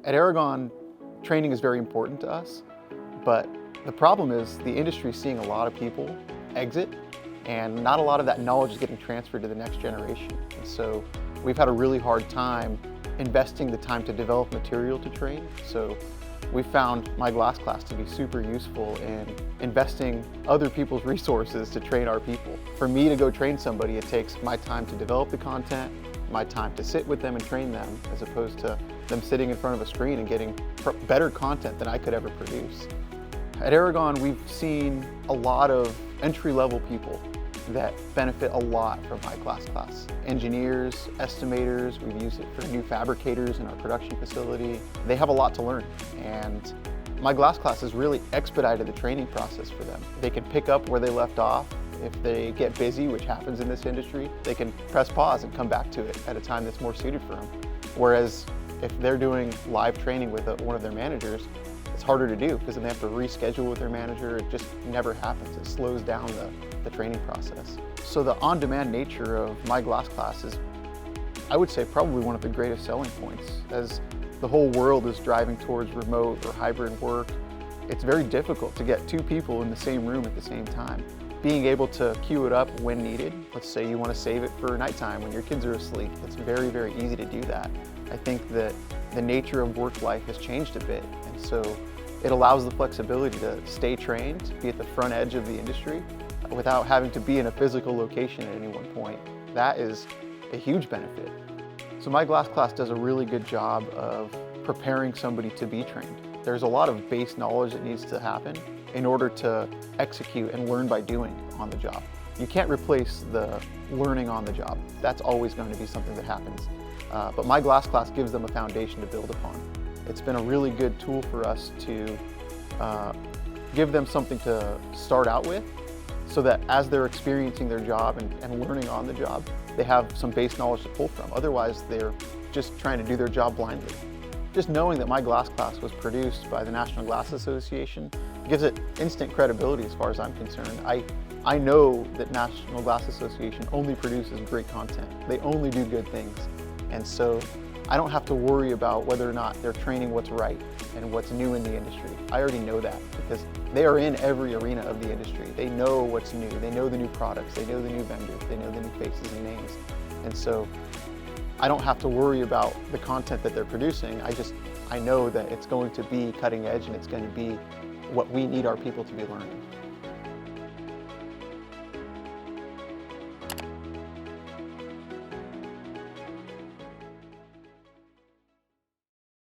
At Aragon, training is very important to us, but the problem is the industry is seeing a lot of people exit, and not a lot of that knowledge is getting transferred to the next generation. And so we've had a really hard time investing the time to develop material to train. So we found my glass class to be super useful in investing other people's resources to train our people. For me to go train somebody, it takes my time to develop the content, my time to sit with them and train them, as opposed to them sitting in front of a screen and getting better content than I could ever produce. At Aragon, we've seen a lot of entry-level people that benefit a lot from my glass class. Engineers, estimators, we've used it for new fabricators in our production facility. They have a lot to learn, and my glass class has really expedited the training process for them. They can pick up where they left off. If they get busy, which happens in this industry, they can press pause and come back to it at a time that's more suited for them. Whereas if they're doing live training with one of their managers, it's harder to do because then they have to reschedule with their manager. It just never happens. It slows down the training process. So the on-demand nature of my glass class is, I would say, probably one of the greatest selling points. As the whole world is driving towards remote or hybrid work, it's very difficult to get two people in the same room at the same time. Being able to queue it up when needed, let's say you want to save it for nighttime when your kids are asleep, it's very, very easy to do that. I think that the nature of work life has changed a bit, and so it allows the flexibility to stay trained, be at the front edge of the industry, without having to be in a physical location at any one point. That is a huge benefit. So my glass class does a really good job of preparing somebody to be trained. There's a lot of base knowledge that needs to happen in order to execute and learn by doing on the job. You can't replace the learning on the job. That's always going to be something that happens. But my glass class gives them a foundation to build upon. It's been a really good tool for us to give them something to start out with, so that as they're experiencing their job and learning on the job, they have some base knowledge to pull from. Otherwise, they're just trying to do their job blindly. Just knowing that my glass class was produced by the National Glass Association gives it instant credibility as far as I'm concerned. I know that National Glass Association only produces great content. They only do good things. And so I don't have to worry about whether or not they're training what's right and what's new in the industry. I already know that because they are in every arena of the industry. They know what's new. They know the new products. They know the new vendors. They know the new faces and names. And so I don't have to worry about the content that they're producing. I know that it's going to be cutting edge and it's going to be what we need our people to be learning.